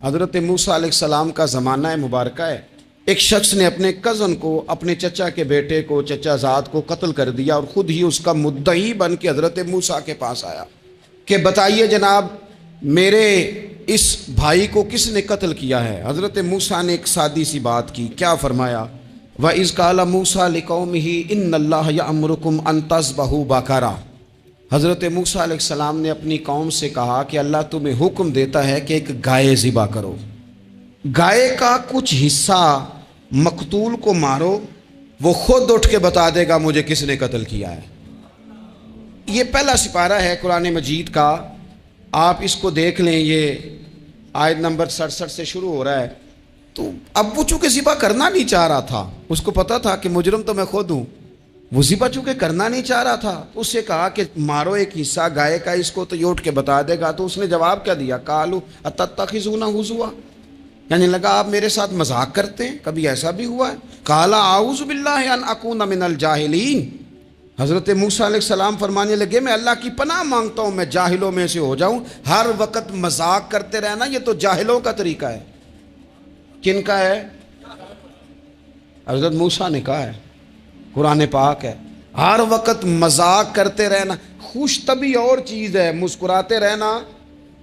حضرت موسیٰ علیہ السلام کا زمانہ مبارکہ ہے. ایک شخص نے اپنے کزن کو، اپنے چچا کے بیٹے کو، چچا زاد کو قتل کر دیا اور خود ہی اس کا مدعی بن کے حضرت موسیٰ کے پاس آیا کہ بتائیے جناب میرے اس بھائی کو کس نے قتل کیا ہے. حضرت موسیٰ نے ایک سادی سی بات کی. کیا فرمایا؟ وَإِذْ قَالَ مُوسَىٰ لِقَوْمِهِ إِنَّ اللَّهَ يَأْمُرُكُمْ أَن تَذْبَحُوا بَقَرَةً. حضرت موسیٰ علیہ السلام نے اپنی قوم سے کہا کہ اللہ تمہیں حکم دیتا ہے کہ ایک گائے ذبح کرو. گائے کا کچھ حصہ مقتول کو مارو، وہ خود اٹھ کے بتا دے گا مجھے کس نے قتل کیا ہے. یہ پہلا سپارہ ہے قرآن مجید کا، آپ اس کو دیکھ لیں. یہ آیت نمبر 67 سے شروع ہو رہا ہے. تو اب وہ چونکہ ذبح کرنا نہیں چاہ رہا تھا، اس کو پتا تھا کہ مجرم تو میں خود ہوں، وہ ذبح چونکہ کرنا نہیں چاہ رہا تھا، اس سے کہا کہ مارو ایک حصہ گائے کا، اس کو تو یہ اٹھ کے بتا دے گا. تو اس نے جواب کیا دیا؟ قالوا اتتخذون ہزوا، یعنی لگا آپ میرے ساتھ مذاق کرتے ہیں، کبھی ایسا بھی ہوا ہے. قال اعوذ باللہ ان اکون من الجاہلین. حضرت موسیٰ علیہ السلام فرمانے لگے میں اللہ کی پناہ مانگتا ہوں میں جاہلوں میں سے ہو جاؤں. ہر وقت مذاق کرتے رہنا یہ تو جاہلوں کا طریقہ ہے. کن کا ہے؟ حضرت موسیٰ نے کہا ہے، قرآن پاک ہے. ہر وقت مذاق کرتے رہنا، خوش طبعی اور چیز ہے، مسکراتے رہنا،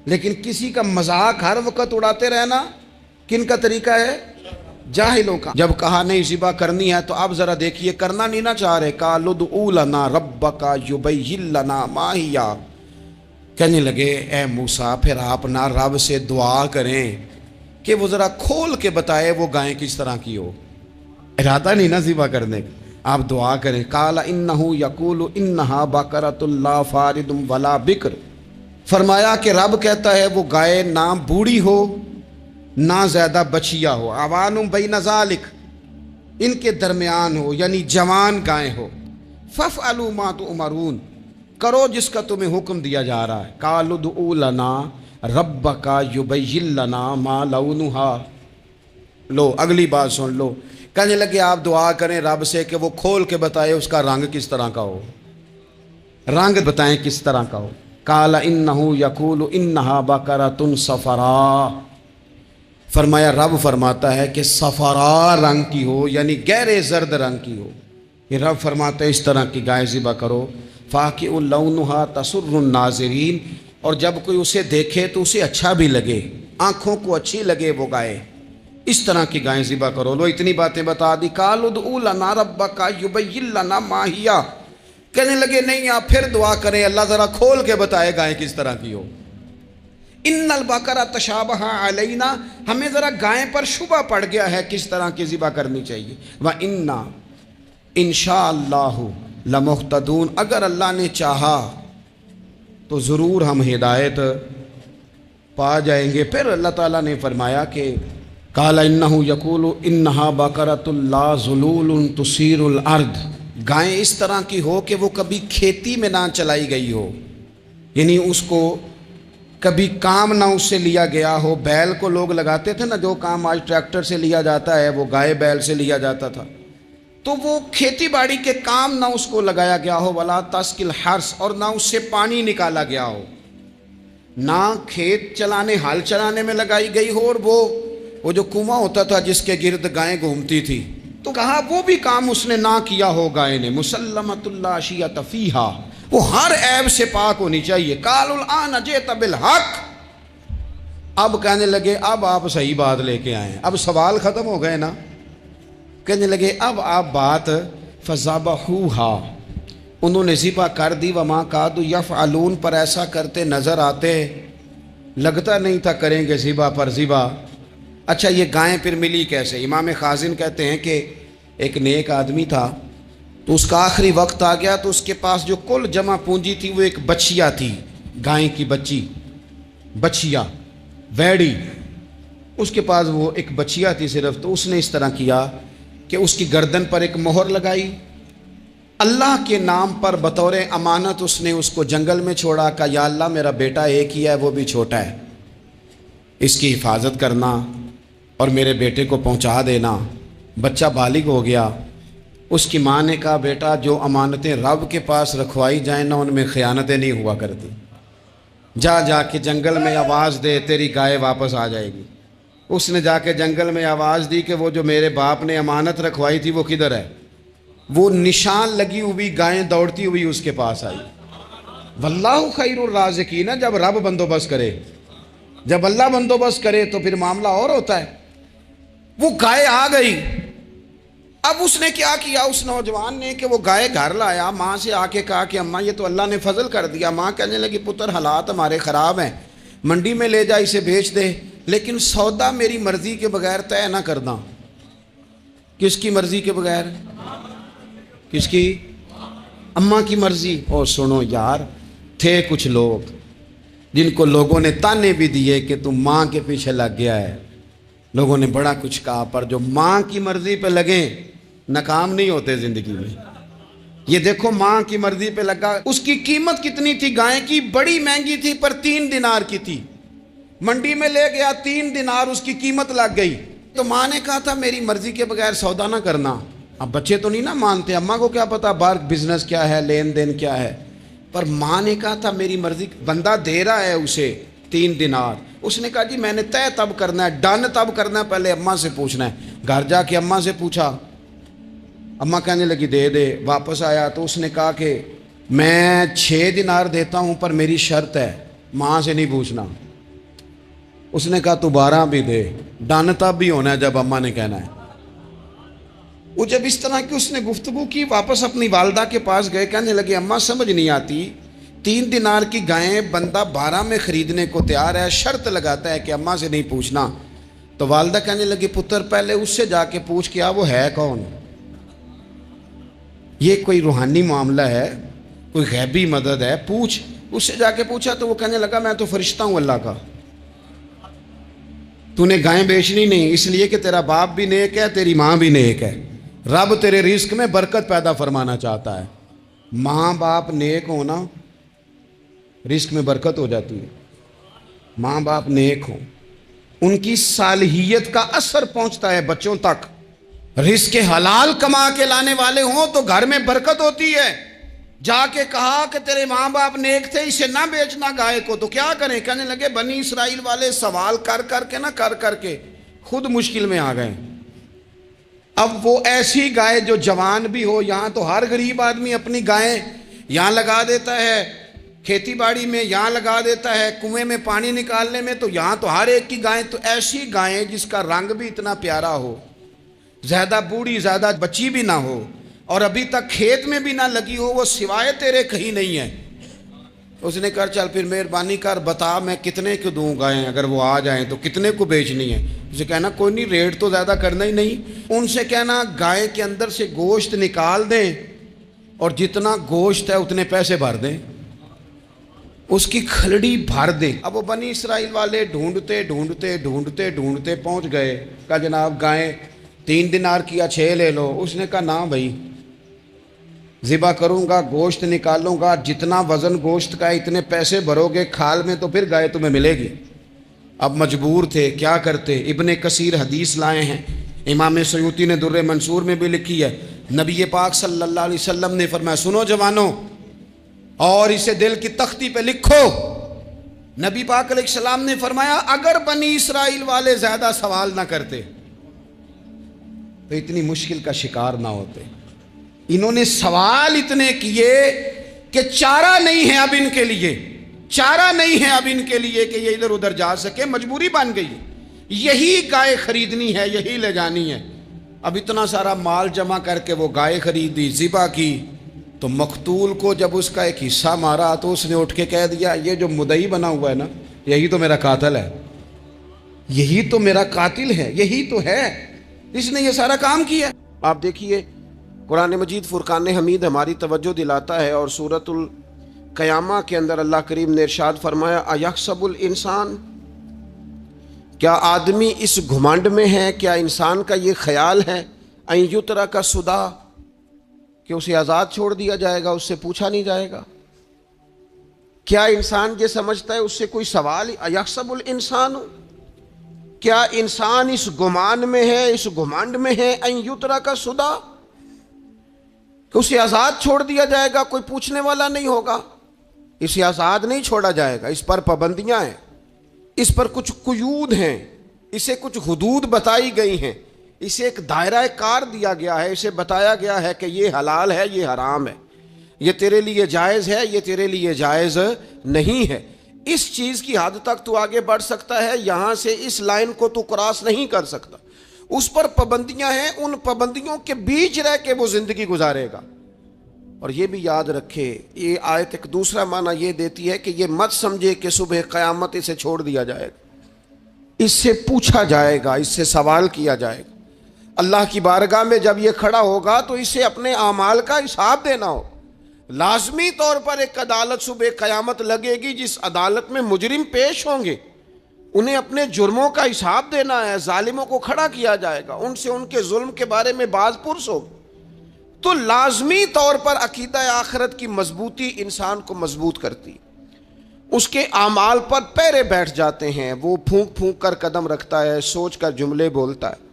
لیکن کسی کا مذاق ہر وقت اڑاتے رہنا کن کا طریقہ ہے؟ جاہلوں کا. جب کہا نہیں ذبح کرنی ہے تو اب ذرا دیکھیے کرنا نہیں نہ چاہ رہے. قالوا ادع لنا ربک یبین لنا ما ہی، کہنے لگے اے موسیٰ پھر آپ نہ رب سے دعا کریں کہ وہ ذرا کھول کے بتائے وہ گائیں کس طرح کی ہو. ارادہ نہیں نہ ذبح کرنے کا، آپ دعا کریں. قال انہ یقول انہا بقرۃ لا فارض ولا بکر. فرمایا کہ رب کہتا ہے وہ گائے نہ بوڑھی ہو نہ زیادہ بچیا ہو، عوان بین ذالک، ان کے درمیان ہو، یعنی جوان گائے ہو. فافعلوا ما تؤمرون، کرو جس کا تمہیں حکم دیا جا رہا ہے. قالوا ادع لنا ربک یبین لنا ما لونھا. لو اگلی بات سن لو. کہنے لگے آپ دعا کریں رب سے کہ وہ کھول کے بتائے اس کا رنگ کس طرح کا ہو، رنگ بتائیں کس طرح کا ہو. قال انہ یقول انہا بقرۃ صفراء. فرمایا رب فرماتا ہے کہ صفراء رنگ کی ہو، یعنی گہرے زرد رنگ کی ہو. یہ رب فرماتا ہے اس طرح کی گائے ذبح کرو. فاقع لونھا تسر الناظرین، اور جب کوئی اسے دیکھے تو اسے اچھا بھی لگے، آنکھوں کو اچھی لگے وہ گائے، اس طرح کی گائیں ذبح کرو. لو اتنی باتیں بتا دی. قالوا ادع لنا ربک یبین لنا ما ہی، کہنے لگے نہیں آپ پھر دعا کریں اللہ ذرا کھول کے بتائے گائیں کس طرح کی ہو. ان البقرہ تشابہ علینا، ہمیں ذرا گائیں پر شبہ پڑ گیا ہے کس طرح کی ذبح کرنی چاہیے. وَإِنَّا انشاءاللہ لمہتدون، اگر اللہ نے چاہا تو ضرور ہم ہدایت پا جائیں گے. پھر اللہ تعالیٰ نے فرمایا کہ قال انہ یقول انہا بقرۃ لا ذلول تثیر الارض، گائیں اس طرح کی ہو کہ وہ کبھی کھیتی میں نہ چلائی گئی ہو، یعنی اس کو کبھی کام نہ اس سے لیا گیا ہو. بیل کو لوگ لگاتے تھے نا، جو کام آج ٹریکٹر سے لیا جاتا ہے وہ گائے بیل سے لیا جاتا تھا. تو وہ کھیتی باڑی کے کام نہ اس کو لگایا گیا ہو. ولا تسقی الحرث، اور نہ اس سے پانی نکالا گیا ہو، نہ کھیت چلانے ہل چلانے میں لگائی گئی ہو. اور وہ جو کنواں ہوتا تھا جس کے گرد گائیں گھومتی تھی، تو کہا وہ بھی کام اس نے نہ کیا ہو گائے نے. مسلمۃ لا شیۃ فیہا، وہ ہر عیب سے پاک ہونی چاہیے. قالوا الآن جئت بالحق، اب کہنے لگے اب آپ صحیح بات لے کے آئے ہیں، اب سوال ختم ہو گئے نا. کہنے لگے اب آپ بات فذبحوہا، انہوں نے ذبح کر دی. وما کادوا یفعلون، پر ایسا کرتے نظر آتے، لگتا نہیں تھا کریں گے ذبح پر ذبح. اچھا یہ گائیں پھر ملی کیسے؟ امام خازن کہتے ہیں کہ ایک نیک آدمی تھا، تو اس کا آخری وقت آ گیا تو اس کے پاس جو کل جمع پونجی تھی وہ ایک بچیا تھی، گائیں کی بچی، بچیا ویڑی، اس کے پاس وہ ایک بچیا تھی صرف. تو اس نے اس طرح کیا کہ اس کی گردن پر ایک مہر لگائی، اللہ کے نام پر بطور امانت اس نے اس کو جنگل میں چھوڑا. کہا یا اللہ میرا بیٹا ایک ہی ہے، وہ بھی چھوٹا ہے، اس کی حفاظت کرنا اور میرے بیٹے کو پہنچا دینا. بچہ بالغ ہو گیا. اس کی ماں نے کہا بیٹا جو امانتیں رب کے پاس رکھوائی جائیں نا ان میں خیانتیں نہیں ہوا کرتی. جا جا کے جنگل میں آواز دے تیری گائے واپس آ جائے گی۔ اس نے جا کے جنگل میں آواز دی کہ وہ جو میرے باپ نے امانت رکھوائی تھی وہ کدھر ہے؟ وہ نشان لگی ہوئی گائیں دوڑتی ہوئی اس کے پاس آئی۔ واللہ خیر الرازقین، جب رب بندوبست کرے، جب اللہ بندوبست کرے تو پھر معاملہ اور ہوتا ہے۔ وہ گائے آ گئی۔ اب اس نے کیا کیا اس نوجوان نے کہ وہ گائے گھر لایا، ماں سے آ کے کہا کہ اماں یہ تو اللہ نے فضل کر دیا۔ ماں کہنے لگی پتر حالات ہمارے خراب ہیں، منڈی میں لے جا اسے بیچ دے، لیکن سودا میری مرضی کے بغیر طے نہ کرنا۔ کس کی مرضی کے بغیر؟ کس کی؟ اماں کی مرضی۔ اور سنو یار، تھے کچھ لوگ جن کو لوگوں نے تانے بھی دیے کہ تم ماں کے پیچھے لگ گیا ہے، لوگوں نے بڑا کچھ کہا، پر جو ماں کی مرضی پہ لگیں ناکام نہیں ہوتے زندگی میں۔ یہ دیکھو ماں کی مرضی پہ لگا۔ اس کی قیمت کتنی تھی گائے کی؟ بڑی مہنگی تھی، پر 3 دینار کی تھی۔ منڈی میں لے گیا، 3 دینار اس کی قیمت لگ گئی۔ تو ماں نے کہا تھا میری مرضی کے بغیر سودا نہ کرنا۔ اب بچے تو نہیں نا مانتے، اماں کو کیا پتا باہر بزنس کیا ہے، لین دین کیا ہے، پر ماں نے کہا تھا میری مرضی۔ بندہ دے رہا ہے اسے 3 دینار، اس نے کہا جی میں نے طے تب کرنا ہے، ڈن تب کرنا ہے، پہلے اماں سے پوچھنا ہے۔ گھر جا کے اماں سے پوچھا، اماں کہنے لگی دے دے۔ واپس آیا تو اس نے کہا کہ میں 6 دینار دیتا ہوں پر میری شرط ہے، ماں سے نہیں پوچھنا۔ اس نے کہا تو 12 بھی دے، ڈن تب بھی ہونا ہے جب اماں نے کہنا ہے۔ وہ جب اس طرح کی اس نے گفتگو کی، واپس اپنی والدہ کے پاس گئے، کہنے لگے اماں سمجھ نہیں آتی، 3 دینار کی گائیں بندہ 12 میں خریدنے کو تیار ہے، شرط لگاتا ہے کہ اماں سے نہیں پوچھنا۔ تو والدہ کہنے لگی پتر پہلے اس سے جا کے پوچھ کیا وہ ہے کون؟ یہ کوئی روحانی معاملہ ہے، کوئی غیبی مدد ہے، پوچھ۔ اس سے جا کے پوچھا تو وہ کہنے لگا میں تو فرشتہ ہوں اللہ کا، تو نے گائیں بیچنی نہیں، اس لیے کہ تیرا باپ بھی نیک ہے، تیری ماں بھی نیک ہے، رب تیرے رزق میں برکت پیدا فرمانا چاہتا ہے۔ ماں باپ نیک ہونا رزق میں برکت ہو جاتی ہے۔ ماں باپ نیک ہوں، ان کی صالحیت کا اثر پہنچتا ہے بچوں تک۔ رزق حلال کما کے لانے والے ہوں تو گھر میں برکت ہوتی ہے۔ جا کے کہا کہ تیرے ماں باپ نیک تھے، اسے نہ بیچنا گائے کو، تو کیا کریں؟ کہنے لگے بنی اسرائیل والے سوال کر کر کے خود مشکل میں آ گئے۔ اب وہ ایسی گائے جو جوان بھی ہو، یہاں تو ہر غریب آدمی اپنی گائیں یہاں لگا دیتا ہے، کھیتی باڑی میں یہاں لگا دیتا ہے، کنویں میں پانی نکالنے میں، تو یہاں تو ہر ایک کی گائیں، تو ایسی گائیں جس کا رنگ بھی اتنا پیارا ہو، زیادہ بوڑھی زیادہ بچی بھی نہ ہو، اور ابھی تک کھیت میں بھی نہ لگی ہو، وہ سوائے تیرے کہیں نہیں ہے۔ اس نے کہا چل پھر مہربانی کر بتا میں کتنے کو دوں گائیں، اگر وہ آ جائیں تو کتنے کو بیچنی ہے؟ اسے کہنا کوئی نہیں، ریٹ تو زیادہ کرنا ہی نہیں، ان سے کہنا گائے کے اندر سے گوشت نکال دیں اور جتنا گوشت ہے اتنے پیسے بھر دیں، اس کی کھلڑی بھر دیں۔ اب وہ بنی اسرائیل والے ڈھونڈتے پہنچ گئے، کہا جناب گائیں 3 دینار کیا 6 لے لو۔ اس نے کہا نہ بھائی، ذبح کروں گا، گوشت نکالوں گا، جتنا وزن گوشت کا اتنے پیسے بھرو گے کھال میں تو پھر گائے تمہیں ملے گی۔ اب مجبور تھے، کیا کرتے؟ ابن کثیر حدیث لائے ہیں، امام سیوطی نے در منصور میں بھی لکھی ہے، نبی پاک صلی اللہ علیہ وسلم نے فرمایا سنو جوانوں، اور اسے دل کی تختی پہ لکھو، نبی پاک علیہ السلام نے فرمایا اگر بنی اسرائیل والے زیادہ سوال نہ کرتے تو اتنی مشکل کا شکار نہ ہوتے۔ انہوں نے سوال اتنے کیے کہ چارہ نہیں ہے اب ان کے لیے، چارہ نہیں ہے اب ان کے لیے کہ یہ ادھر ادھر جا سکے، مجبوری بن گئی، یہی گائے خریدنی ہے، یہی لے جانی ہے۔ اب اتنا سارا مال جمع کر کے وہ گائے خریدی، ذبح کی، تو مقتول کو جب اس کا ایک حصہ مارا تو اس نے اٹھ کے کہہ دیا یہ جو مدعی بنا ہوا ہے نا، یہی تو میرا قاتل ہے، یہی تو میرا قاتل ہے، یہی تو ہے، اس نے یہ سارا کام کیا۔ آپ دیکھیے قرآن مجید فرقان حمید ہماری توجہ دلاتا ہے، اور سورۃ القیامہ کے اندر اللہ کریم نے ارشاد فرمایا ایحسب الانسان، کیا آدمی اس گھمنڈ میں ہے، کیا انسان کا یہ خیال ہے ان یترک سدی، کہ اسے آزاد چھوڑ دیا جائے گا، اس سے پوچھا نہیں جائے گا؟ کیا انسان یہ سمجھتا ہے اس سے کوئی سوال؟ ایحسب الانسان، کیا انسان اس گمان میں ہے، اس گھمنڈ میں ہے ان یترک سدی، کہ اسے آزاد چھوڑ دیا جائے گا، کوئی پوچھنے والا نہیں ہوگا؟ اسے آزاد نہیں چھوڑا جائے گا، اس پر پابندیاں ہیں، اس پر کچھ قیود ہیں، اسے کچھ حدود بتائی گئی ہیں، اسے ایک دائرہ کار دیا گیا ہے، اسے بتایا گیا ہے کہ یہ حلال ہے، یہ حرام ہے، یہ تیرے لیے جائز ہے، یہ تیرے لیے جائز نہیں ہے۔ اس چیز کی حد تک تو آگے بڑھ سکتا ہے، یہاں سے اس لائن کو تو کراس نہیں کر سکتا۔ اس پر پابندیاں ہیں، ان پابندیوں کے بیچ رہ کے وہ زندگی گزارے گا۔ اور یہ بھی یاد رکھے، یہ آیت ایک دوسرا معنی یہ دیتی ہے کہ یہ مت سمجھے کہ صبح قیامت اسے چھوڑ دیا جائے گا، اس سے پوچھا جائے گا، اس سے سوال کیا جائے گا۔ اللہ کی بارگاہ میں جب یہ کھڑا ہوگا تو اسے اپنے اعمال کا حساب دینا ہو۔ لازمی طور پر ایک عدالت صبح قیامت لگے گی، جس عدالت میں مجرم پیش ہوں گے، انہیں اپنے جرموں کا حساب دینا ہے، ظالموں کو کھڑا کیا جائے گا، ان سے ان کے ظلم کے بارے میں باز پرس ہوگی۔ تو لازمی طور پر عقیدہ آخرت کی مضبوطی انسان کو مضبوط کرتی، اس کے اعمال پر پیرے بیٹھ جاتے ہیں، وہ پھونک پھونک کر قدم رکھتا ہے، سوچ کر جملے بولتا ہے،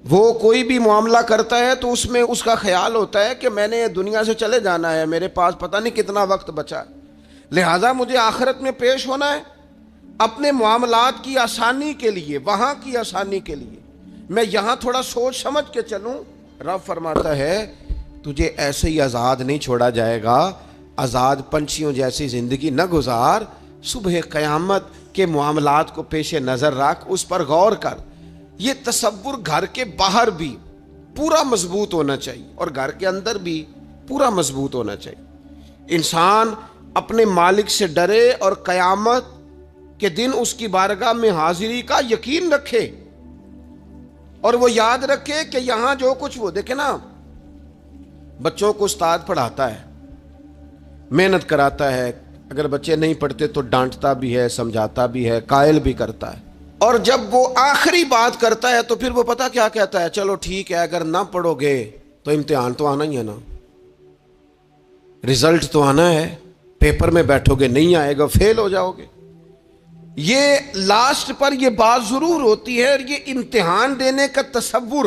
وہ کوئی بھی معاملہ کرتا ہے تو اس میں اس کا خیال ہوتا ہے کہ میں نے دنیا سے چلے جانا ہے، میرے پاس پتہ نہیں کتنا وقت بچا ہے، لہٰذا مجھے آخرت میں پیش ہونا ہے، اپنے معاملات کی آسانی کے لیے، وہاں کی آسانی کے لیے میں یہاں تھوڑا سوچ سمجھ کے چلوں۔ رب فرماتا ہے تجھے ایسے ہی آزاد نہیں چھوڑا جائے گا، آزاد پنچھیوں جیسی زندگی نہ گزار، صبح قیامت کے معاملات کو پیش نظر رکھ، اس پر غور کر۔ یہ تصور گھر کے باہر بھی پورا مضبوط ہونا چاہیے اور گھر کے اندر بھی پورا مضبوط ہونا چاہیے۔ انسان اپنے مالک سے ڈرے اور قیامت کے دن اس کی بارگاہ میں حاضری کا یقین رکھے، اور وہ یاد رکھے کہ یہاں جو کچھ، وہ دیکھے نا، بچوں کو استاد پڑھاتا ہے، محنت کراتا ہے، اگر بچے نہیں پڑھتے تو ڈانٹتا بھی ہے، سمجھاتا بھی ہے، قائل بھی کرتا ہے، اور جب وہ آخری بات کرتا ہے تو پھر وہ پتہ کیا کہتا ہے؟ چلو ٹھیک ہے، اگر نہ پڑھو گے تو امتحان تو آنا ہی ہے نا، رزلٹ تو آنا ہے، پیپر میں بیٹھو گے نہیں آئے گا، فیل ہو جاؤ گے۔ یہ لاسٹ پر یہ بات ضرور ہوتی ہے، اور یہ امتحان دینے کا تصور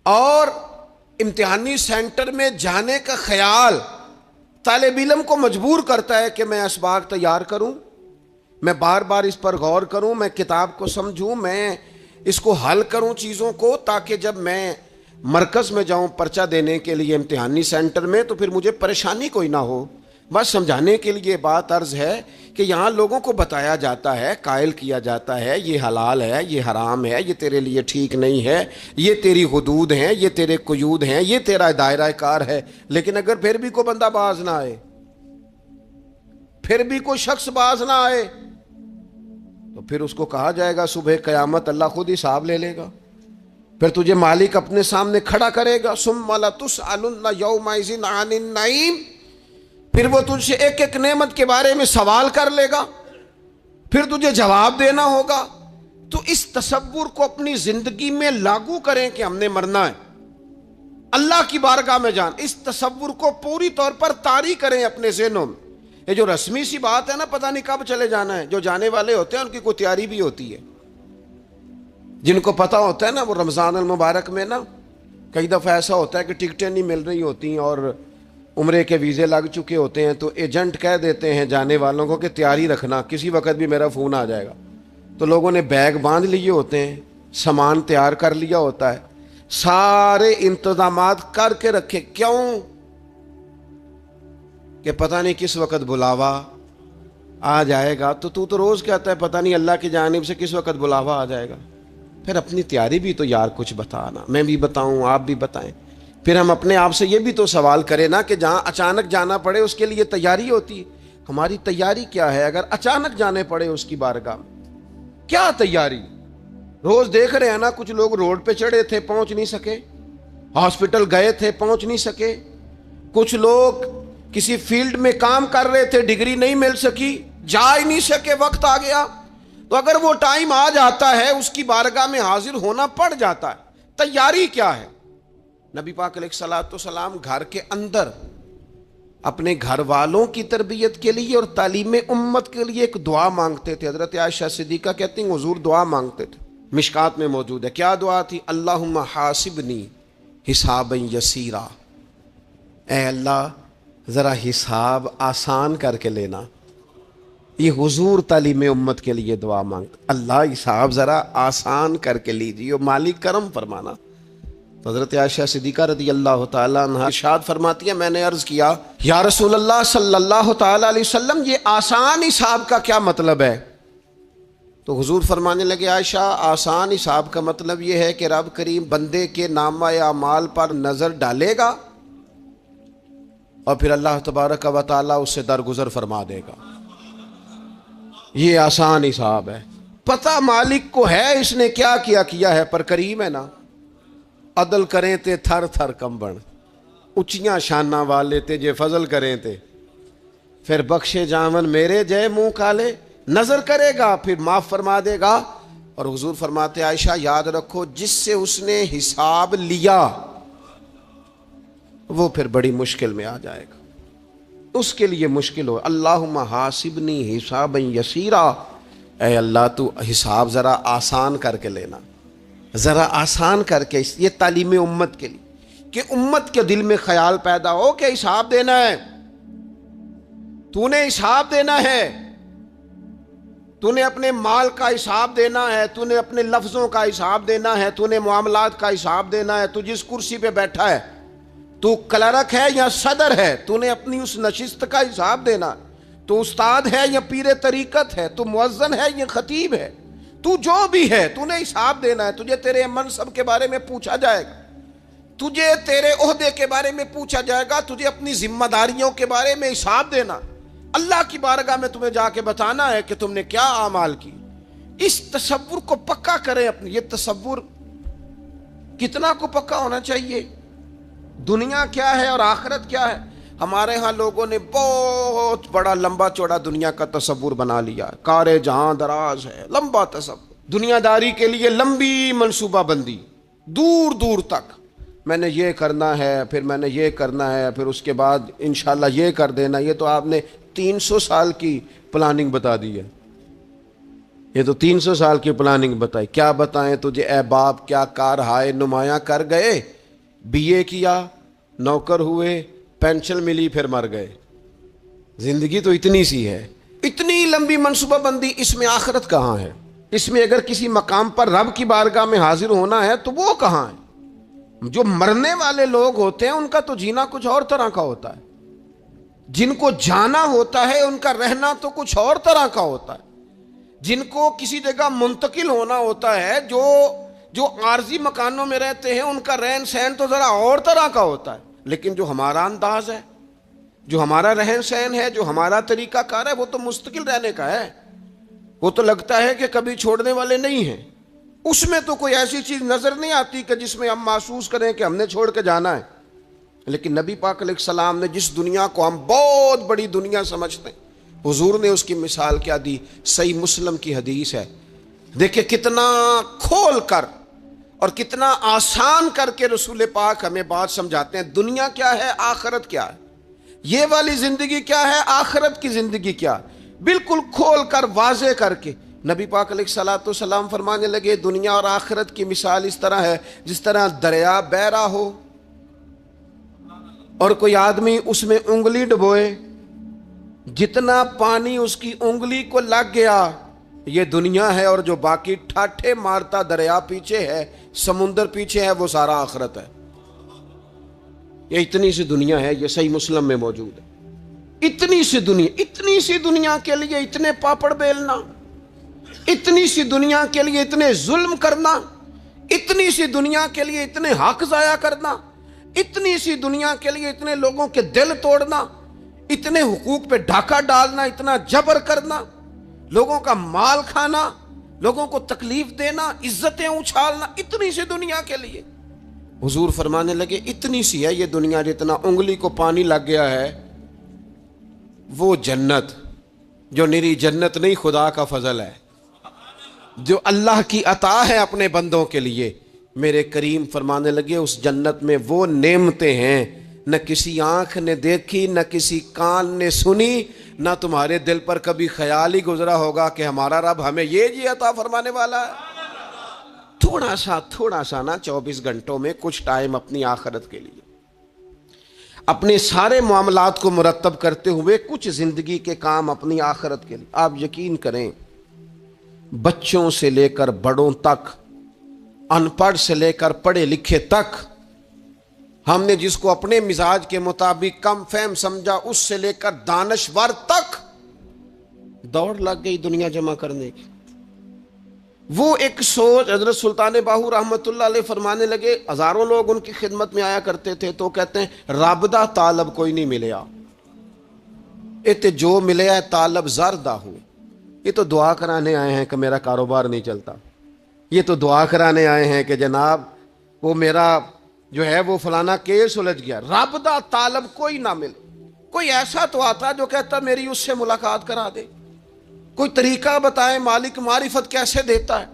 اور امتحانی سینٹر میں جانے کا خیال طالب علم کو مجبور کرتا ہے کہ میں اسباق تیار کروں، میں بار بار اس پر غور کروں، میں کتاب کو سمجھوں، میں اس کو حل کروں چیزوں کو، تاکہ جب میں مرکز میں جاؤں پرچہ دینے کے لیے امتحانی سینٹر میں تو پھر مجھے پریشانی کوئی نہ ہو۔ بس سمجھانے کے لیے بات عرض ہے کہ یہاں لوگوں کو بتایا جاتا ہے، قائل کیا جاتا ہے، یہ حلال ہے، یہ حرام ہے، یہ تیرے لیے ٹھیک نہیں ہے، یہ تیری حدود ہیں، یہ تیرے قیود ہیں، یہ تیرا دائرہ کار ہے۔ لیکن اگر پھر بھی کوئی بندہ باز نہ آئے، پھر بھی کوئی شخص باز نہ آئے، تو پھر اس کو کہا جائے گا صبح قیامت اللہ خود حساب لے لے گا، پھر تجھے مالک اپنے سامنے کھڑا کرے گا، ثم لتسألن یومئذ عن النعیم، پھر وہ تجھ سے ایک ایک نعمت کے بارے میں سوال کر لے گا، پھر تجھے جواب دینا ہوگا۔ تو اس تصور کو اپنی زندگی میں لاگو کریں کہ ہم نے مرنا ہے، اللہ کی بارگاہ میں جان، اس تصور کو پوری طور پر طاری کریں اپنے ذہنوں میں۔ یہ جو رسمی سی بات ہے نا، پتہ نہیں کب چلے جانا ہے، جو جانے والے ہوتے ہیں ان کی کوئی تیاری بھی ہوتی ہے، جن کو پتہ ہوتا ہے نا، وہ رمضان المبارک میں نا کئی دفعہ ایسا ہوتا ہے کہ ٹکٹیں نہیں مل رہی ہوتی ہیں اور عمرے کے ویزے لگ چکے ہوتے ہیں، تو ایجنٹ کہہ دیتے ہیں جانے والوں کو کہ تیاری رکھنا، کسی وقت بھی میرا فون آ جائے گا۔ تو لوگوں نے بیگ باندھ لیے ہوتے ہیں، سامان تیار کر لیا ہوتا ہے، سارے انتظامات کر کے رکھے، کیوں کہ پتہ نہیں کس وقت بلاوا آ جائے گا۔ تو روز کہتا ہے پتہ نہیں اللہ کی جانب سے کس وقت بلاوا آ جائے گا۔ پھر اپنی تیاری بھی تو یار کچھ بتانا، میں بھی بتاؤں، آپ بھی بتائیں، پھر ہم اپنے آپ سے یہ بھی تو سوال کریں نا کہ جہاں اچانک جانا پڑے اس کے لیے تیاری ہوتی ہے، ہماری تیاری کیا ہے؟ اگر اچانک جانے پڑے اس کی بارگاہ میں، کیا تیاری؟ روز دیکھ رہے ہیں نا، کچھ لوگ روڈ پہ چڑھے تھے پہنچ نہیں سکے، ہاسپٹل گئے تھے پہنچ نہیں سکے، کچھ لوگ کسی فیلڈ میں کام کر رہے تھے، ڈگری نہیں مل سکی، جا ہی نہیں سکے، وقت آ گیا۔ تو اگر وہ ٹائم آ جاتا ہے، اس کی بارگاہ میں حاضر ہونا پڑ جاتا ہے، تیاری کیا ہے؟ نبی پاک علیہ الصلوۃ والسلام گھر کے اندر اپنے گھر والوں کی تربیت کے لیے اور تعلیم امت کے لیے ایک دعا مانگتے تھے۔ حضرت عائشہ صدیقہ کہتی ہیں حضور دعا مانگتے تھے، مشکات میں موجود ہے۔ کیا دعا تھی؟ اللہم حاسبنی حسابا یسیرا، اے اللہ ذرا حساب آسان کر کے لینا. یہ حضور تعلیم امت کے لیے دعا مانگتا، اللہ حساب ذرا آسان کر کے لیجیے، مالک کرم فرمانا. تو حضرت عائشہ صدیقہ رضی اللہ تعالیٰ عنہ ارشاد فرماتی ہے، میں نے عرض کیا یا رسول اللہ صلی اللہ تعالیٰ علیہ وسلم یہ آسان حساب کا کیا مطلب ہے؟ تو حضور فرمانے لگے، عائشہ آسان حساب کا مطلب یہ ہے کہ رب کریم بندے کے نامہ اعمال پر نظر ڈالے گا اور پھر اللہ تبارک و تعالیٰ اس سے درگزر فرما دے گا. یہ آسان حساب ہے. پتہ مالک کو ہے اس نے کیا کیا ہے، پر کریم ہے نا. عدل کریں تے تھر تھر کمبن، اچیاں شاناں والے تے جے فضل کریں تے پھر بخشے جاون میرے جے منہ کالے. نظر کرے گا پھر معاف فرما دے گا. اور حضور فرماتے عائشہ یاد رکھو جس سے اس نے حساب لیا وہ پھر بڑی مشکل میں آ جائے گا، اس کے لیے مشکل ہو. اللہم حاسبنی حسابا یسیرا، اے اللہ تو حساب ذرا آسان کر کے لینا، ذرا آسان کر کے. یہ تعلیم امت کے لیے کہ امت کے دل میں خیال پیدا ہو کہ حساب دینا ہے، تو نے حساب دینا ہے، تو نے اپنے مال کا حساب دینا ہے، تو نے اپنے لفظوں کا حساب دینا ہے، تو نے معاملات کا حساب دینا ہے. تو جس کرسی پہ بیٹھا ہے، تو کلرک ہے یا صدر ہے، تو نے اپنی اس نشست کا حساب دینا. تو استاد ہے یا پیر طریقت ہے، تو مؤذن ہے یا خطیب ہے، تو جو بھی ہے تو نے حساب دینا ہے. تجھے تیرے منصب کے بارے میں پوچھا جائے گا، تجھے تیرے عہدے کے بارے میں پوچھا جائے گا، تجھے اپنی ذمہ داریوں کے بارے میں حساب دینا. اللہ کی بارگاہ میں تمہیں جا کے بتانا ہے کہ تم نے کیا اعمال کی. اس تصور کو پکا کریں اپنی. یہ تصور کتنا کو پکا ہونا چاہیے، دنیا کیا ہے اور آخرت کیا ہے. ہمارے ہاں لوگوں نے بہت بڑا لمبا چوڑا دنیا کا تصور بنا لیا ہے. کار جہاں دراز ہے، لمبا تصور، دنیا داری کے لیے لمبی منصوبہ بندی، دور دور تک میں نے یہ کرنا ہے، پھر میں نے یہ کرنا ہے، پھر اس کے بعد انشاءاللہ یہ کر دینا. یہ تو آپ نے 300 سال کی پلاننگ بتا دی ہے. یہ تو 300 سال کی پلاننگ بتائی. کیا بتائیں تجھے اے باپ، کیا کار ہائے نمایاں کر گئے. بی اے کیا، نوکر ہوئے، پینشن ملی، پھر مر گئے. زندگی تو اتنی سی ہے، اتنی لمبی منصوبہ بندی. اس میں آخرت کہاں ہے؟ اس میں اگر کسی مقام پر رب کی بارگاہ میں حاضر ہونا ہے تو وہ کہاں ہے؟ جو مرنے والے لوگ ہوتے ہیں ان کا تو جینا کچھ اور طرح کا ہوتا ہے، جن کو جانا ہوتا ہے ان کا رہنا تو کچھ اور طرح کا ہوتا ہے. جن کو کسی جگہ منتقل ہونا ہوتا ہے، جو عارضی مکانوں میں رہتے ہیں، ان کا رہن سہن تو ذرا اور طرح کا ہوتا ہے. لیکن جو ہمارا انداز ہے، جو ہمارا رہن سہن ہے، جو ہمارا طریقہ کار ہے، وہ تو مستقل رہنے کا ہے. وہ تو لگتا ہے کہ کبھی چھوڑنے والے نہیں ہیں. اس میں تو کوئی ایسی چیز نظر نہیں آتی کہ جس میں ہم محسوس کریں کہ ہم نے چھوڑ کے جانا ہے. لیکن نبی پاک علیہ السلام نے جس دنیا کو ہم بہت بڑی دنیا سمجھتے ہیں، حضور نے اس کی مثال کیا دی. صحیح مسلم کی حدیث ہے. دیکھیں کتنا کھول کر اور کتنا آسان کر کے رسول پاک ہمیں بات سمجھاتے ہیں. دنیا کیا ہے، آخرت کیا ہے، یہ والی زندگی کیا ہے، آخرت کی زندگی کیا، بالکل کھول کر واضح کر کے نبی پاک علیہ الصلوۃ والسلام فرمانے لگے دنیا اور آخرت کی مثال اس طرح ہے جس طرح دریا بہ رہا ہو اور کوئی آدمی اس میں انگلی ڈبوئے، جتنا پانی اس کی انگلی کو لگ گیا یہ دنیا ہے، اور جو باقی ٹھاٹھے مارتا دریا پیچھے ہے، سمندر پیچھے ہے، وہ سارا آخرت ہے. یہ اتنی سی دنیا ہے، یہ صحیح مسلم میں موجود ہے. اتنی سی دنیا کے لیے اتنے پاپڑ بیلنا، اتنی سی دنیا کے لیے اتنے ظلم کرنا، اتنی سی دنیا کے لیے اتنے حق ضائع کرنا، اتنی سی دنیا کے لیے اتنے لوگوں کے دل توڑنا، اتنے حقوق پہ ڈھاکہ ڈالنا، اتنا جبر کرنا، لوگوں کا مال کھانا، لوگوں کو تکلیف دینا، عزتیں اچھالنا، اتنی سی دنیا کے لیے. حضور فرمانے لگے اتنی سی ہے یہ دنیا، جتنا انگلی کو پانی لگ گیا ہے وہ جنت، جو نری جنت نہیں، خدا کا فضل ہے، جو اللہ کی عطا ہے اپنے بندوں کے لیے. میرے کریم فرمانے لگے اس جنت میں وہ نعمتیں ہیں نہ کسی آنکھ نے دیکھی، نہ کسی کان نے سنی، نہ تمہارے دل پر کبھی خیال ہی گزرا ہوگا کہ ہمارا رب ہمیں یہ عطا فرمانے والا ہے. تھوڑا سا نا 24 گھنٹوں میں کچھ ٹائم اپنی آخرت کے لیے. اپنے سارے معاملات کو مرتب کرتے ہوئے کچھ زندگی کے کام اپنی آخرت کے لیے. آپ یقین کریں بچوں سے لے کر بڑوں تک، ان پڑھ سے لے کر پڑھے لکھے تک، ہم نے جس کو اپنے مزاج کے مطابق کم فہم سمجھا اس سے لے کر دانشور تک دوڑ لگ گئی دنیا جمع کرنے کی. وہ ایک سوچ حضرت سلطان باہو رحمت اللہ علیہ فرمانے لگے، ہزاروں لوگ ان کی خدمت میں آیا کرتے تھے تو کہتے ہیں رب دا طالب کوئی نہیں ملیا، ات جو ملیا ہے طالب زردہ ہو. یہ تو دعا کرانے آئے ہیں کہ میرا کاروبار نہیں چلتا، یہ تو دعا کرانے آئے ہیں کہ جناب وہ میرا جو ہے وہ فلانا کیس سلجھ گیا. رب دا طالب کوئی نہ ملے. کوئی ایسا تو آتا جو کہتا میری اس سے ملاقات کرا دے، کوئی طریقہ بتائے مالک معرفت کیسے دیتا ہے.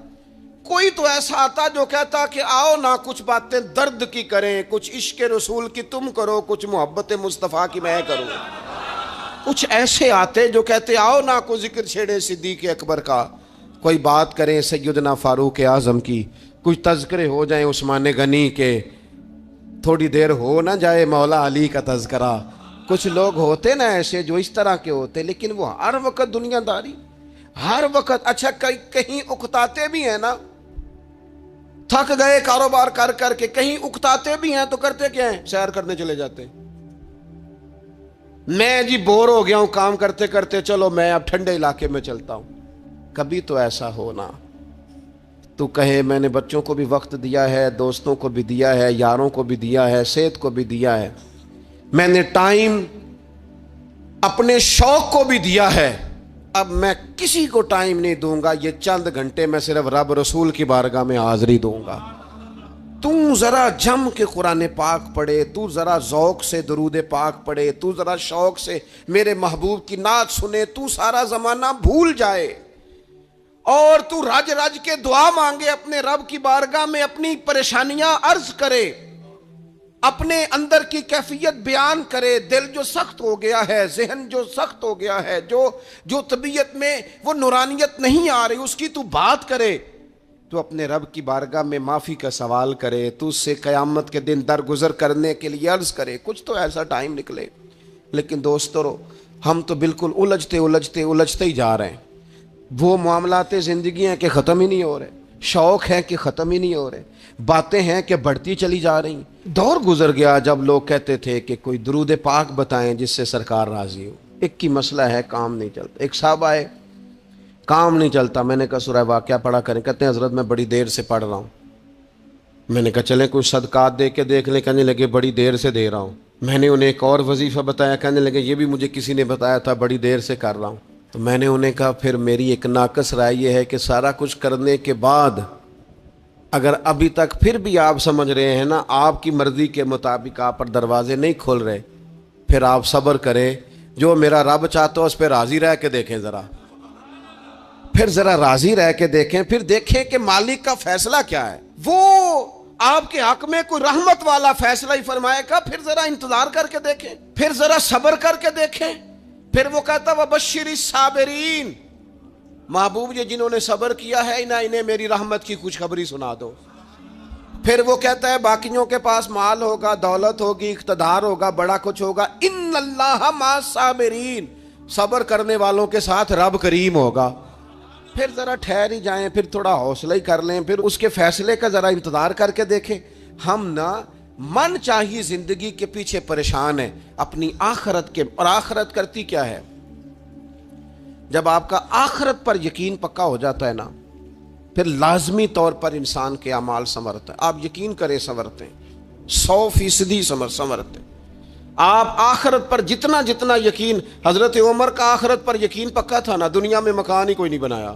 کوئی تو ایسا آتا جو کہتا کہ آؤ نہ کچھ باتیں درد کی کریں، کچھ عشق رسول کی تم کرو، کچھ محبت مصطفیٰ کی میں کروں. کچھ ایسے آتے جو کہتے آؤ نہ کوئی ذکر چھیڑے صدیق اکبر کا، کوئی بات کریں سیدنا فاروق اعظم کی، کچھ تذکرے ہو جائیں عثمان غنی کے، تھوڑی دیر ہو نہ جائے مولا علی کا تذکرہ. کچھ لوگ ہوتے نا ایسے جو اس طرح کے ہوتے، لیکن وہ ہر وقت دنیا داری، ہر وقت. اچھا کہیں اکتاتے بھی ہیں نا، تھک گئے کاروبار کر کر کے، کہیں اکتاتے بھی ہیں تو کرتے کیا ہیں؟ سیر کرنے چلے جاتے ہیں. میں جی بور ہو گیا ہوں کام کرتے کرتے، چلو میں اب ٹھنڈے علاقے میں چلتا ہوں. کبھی تو ایسا ہونا تو کہے میں نے بچوں کو بھی وقت دیا ہے، دوستوں کو بھی دیا ہے، یاروں کو بھی دیا ہے، صحت کو بھی دیا ہے، میں نے ٹائم اپنے شوق کو بھی دیا ہے، اب میں کسی کو ٹائم نہیں دوں گا، یہ چند گھنٹے میں صرف رب رسول کی بارگاہ میں حاضری دوں گا. تو ذرا جم کے قرآن پاک پڑھے، تو ذرا ذوق سے درود پاک پڑھے، تو ذرا شوق سے میرے محبوب کی نعت سنے، تو سارا زمانہ بھول جائے اور تو رج رج کے دعا مانگے اپنے رب کی بارگاہ میں، اپنی پریشانیاں عرض کرے، اپنے اندر کی کیفیت بیان کرے. دل جو سخت ہو گیا ہے، ذہن جو سخت ہو گیا ہے، جو طبیعت میں وہ نورانیت نہیں آ رہی، اس کی تو بات کرے، تو اپنے رب کی بارگاہ میں معافی کا سوال کرے، تو اس سے قیامت کے دن درگزر کرنے کے لیے عرض کرے. کچھ تو ایسا ٹائم نکلے. لیکن دوستو ہم تو بالکل الجھتے ہی جا رہے ہیں. وہ معاملات زندگی ہیں کہ ختم ہی نہیں ہو رہے، شوق ہے کہ ختم ہی نہیں ہو رہے، باتیں ہیں کہ بڑھتی چلی جا رہی. دور گزر گیا جب لوگ کہتے تھے کہ کوئی درود پاک بتائیں جس سے سرکار راضی ہو. ایک کی مسئلہ ہے کام نہیں چلتا. ایک صاحب آئے، کام نہیں چلتا. میں نے کہا سورہ واقعہ پڑھا کریں. کہتے ہیں حضرت میں بڑی دیر سے پڑھ رہا ہوں. میں نے کہا چلیں کچھ صدقات دے کے دیکھ لیں. کہنے لگے بڑی دیر سے دے رہا ہوں. میں نے انہیں ایک اور وظیفہ بتایا. کہنے لگے یہ بھی مجھے کسی نے بتایا تھا، بڑی دیر سے کر رہا ہوں. تو میں نے انہیں کہا پھر میری ایک ناقص رائے یہ ہے کہ سارا کچھ کرنے کے بعد اگر ابھی تک پھر بھی آپ سمجھ رہے ہیں نا آپ کی مرضی کے مطابق آپ پر دروازے نہیں کھول رہے، پھر آپ صبر کریں. جو میرا رب چاہتا ہو اس پہ راضی رہ کے دیکھیں، پھر ذرا راضی رہ کے دیکھیں، پھر دیکھیں کہ مالک کا فیصلہ کیا ہے. وہ آپ کے حق میں کوئی رحمت والا فیصلہ ہی فرمائے گا. پھر ذرا انتظار کر کے دیکھیں، پھر ذرا صبر کر کے دیکھیں. پھر وہ کہتا وَبَشِّرِ الصَّابِرِينَ، محبوب یہ جنہوں نے صبر کیا ہے انہیں میری رحمت کی خوشخبری سنا دو. پھر وہ کہتا ہے باقیوں کے پاس مال ہوگا، دولت ہوگی، اقتدار ہوگا، بڑا کچھ ہوگا، ان اللہ مع الصابرین، صبر کرنے والوں کے ساتھ رب کریم ہوگا. پھر ذرا ٹھہر ہی جائیں، پھر تھوڑا حوصلہ ہی کر لیں، پھر اس کے فیصلے کا ذرا انتظار کر کے دیکھیں. ہم نہ من چاہیے زندگی کے پیچھے پریشان ہیں اپنی آخرت کے. اور آخرت کرتی کیا ہے؟ جب آپ کا آخرت پر یقین پکا ہو جاتا ہے نا، پھر لازمی طور پر انسان کے اعمال سنورتا ہے. آپ یقین کریں سنورتے ہیں، 100% سنورتے ہیں. آپ آخرت پر جتنا یقین، حضرت عمر کا آخرت پر یقین پکا تھا نا، دنیا میں مکان ہی کوئی نہیں بنایا،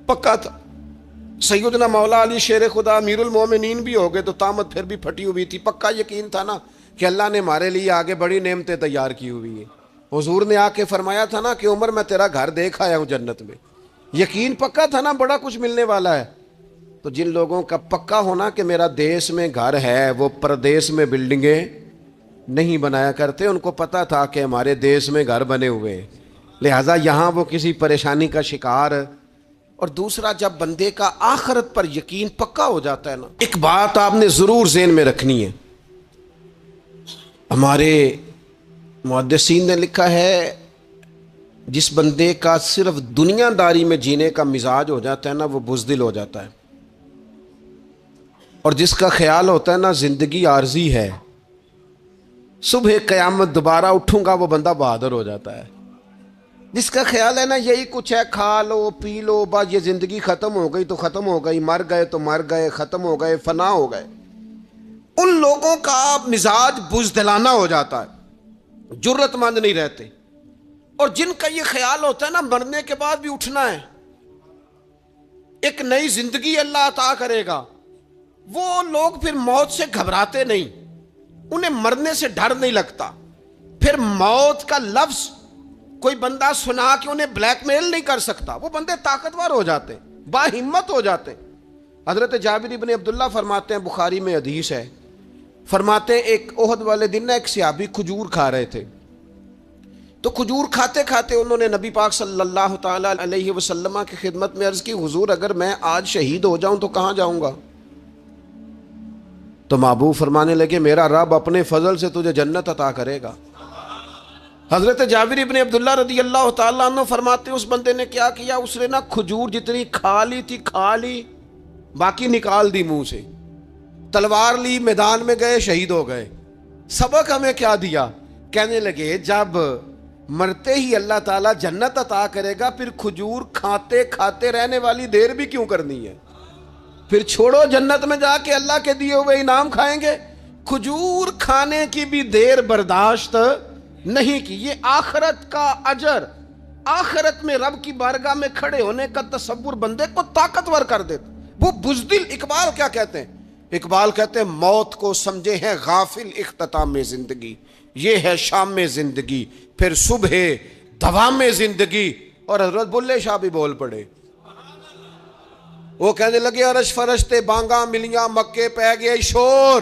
پکا تھا. سیدنا مولا علی شیر خدا امیر المومنین بھی ہو گئے تو طامت پھر بھی پھٹی ہوئی تھی. پکا یقین تھا نا کہ اللہ نے ہمارے لیے آگے بڑی نعمتیں تیار کی ہوئی ہیں. حضور نے آ کے فرمایا تھا نا کہ عمر میں تیرا گھر دیکھ آیا ہوں جنت میں. یقین پکا تھا نا بڑا کچھ ملنے والا ہے. تو جن لوگوں کا پکا ہونا کہ میرا دیس میں گھر ہے، وہ پردیس میں بلڈنگیں نہیں بنایا کرتے. ان کو پتا تھا کہ ہمارے دیس میں گھر بنے ہوئے ہیں، لہٰذا یہاں وہ کسی پریشانی کا شکار. اور دوسرا، جب بندے کا آخرت پر یقین پکا ہو جاتا ہے نا، ایک بات آپ نے ضرور ذہن میں رکھنی ہے. ہمارے محدثین نے لکھا ہے جس بندے کا صرف دنیا داری میں جینے کا مزاج ہو جاتا ہے نا وہ بزدل ہو جاتا ہے، اور جس کا خیال ہوتا ہے نا زندگی عارضی ہے، صبح قیامت دوبارہ اٹھوں گا، وہ بندہ بہادر ہو جاتا ہے۔ جس کا خیال ہے نا یہی کچھ ہے، کھا لو پی لو بس، یہ زندگی ختم ہو گئی تو ختم ہو گئی، مر گئے تو مر گئے، ختم ہو گئے، فنا ہو گئے، ان لوگوں کا مزاج بزدلانہ ہو جاتا ہے، جرت مند نہیں رہتے۔ اور جن کا یہ خیال ہوتا ہے نا مرنے کے بعد بھی اٹھنا ہے، ایک نئی زندگی اللہ عطا کرے گا، وہ لوگ پھر موت سے گھبراتے نہیں، انہیں مرنے سے ڈر نہیں لگتا۔ پھر موت کا لفظ کوئی بندہ سنا کہ انہیں بلیک میل نہیں کر سکتا، وہ بندے طاقتور ہو جاتے، باہمت ہو جاتے۔ حضرت جابر بن عبداللہ فرماتے ہیں، بخاری میں حدیث ہے، فرماتے ہیں ایک احد والے دن نا ایک صحابی کھجور کھا رہے تھے، تو کھجور کھاتے کھاتے انہوں نے نبی پاک صلی اللہ تعالی علیہ وسلم کی خدمت میں عرض کی، حضور اگر میں آج شہید ہو جاؤں تو کہاں جاؤں گا؟ تو محبوب فرمانے لگے، میرا رب اپنے فضل سے تجھے جنت عطا کرے گا۔ حضرت جابر ابن عبداللہ رضی اللہ تعالیٰ عنہ فرماتے ہیں اس بندے نے کیا کیا، اس نے نا کھجور جتنی کھا لی تھی کھا لی، باقی نکال دی منہ سے، تلوار لی، میدان میں گئے، شہید ہو گئے۔ سبق ہمیں کیا دیا؟ کہنے لگے جب مرتے ہی اللہ تعالیٰ جنت عطا کرے گا، پھر کھجور کھاتے کھاتے رہنے والی دیر بھی کیوں کرنی ہے؟ پھر چھوڑو، جنت میں جا کے اللہ کے دیے ہوئے انعام کھائیں گے۔ کھجور کھانے کی بھی دیر برداشت نہیں کی۔ یہ آخرت کا اجر، آخرت میں رب کی بارگاہ میں کھڑے ہونے کا تصور بندے کو طاقتور کر دیتا۔ وہ بزدل، اقبال کیا کہتے ہیں؟ اقبال کہتے ہیں موت کو سمجھے ہیں غافل اختتام میں زندگی، یہ ہے شام میں زندگی، پھر صبح دوام میں زندگی۔ اور حضرت بلے شاہ بھی بول پڑے، وہ کہنے لگے عرش فرشتے بانگا ملیاں مکے پہ گیا شور،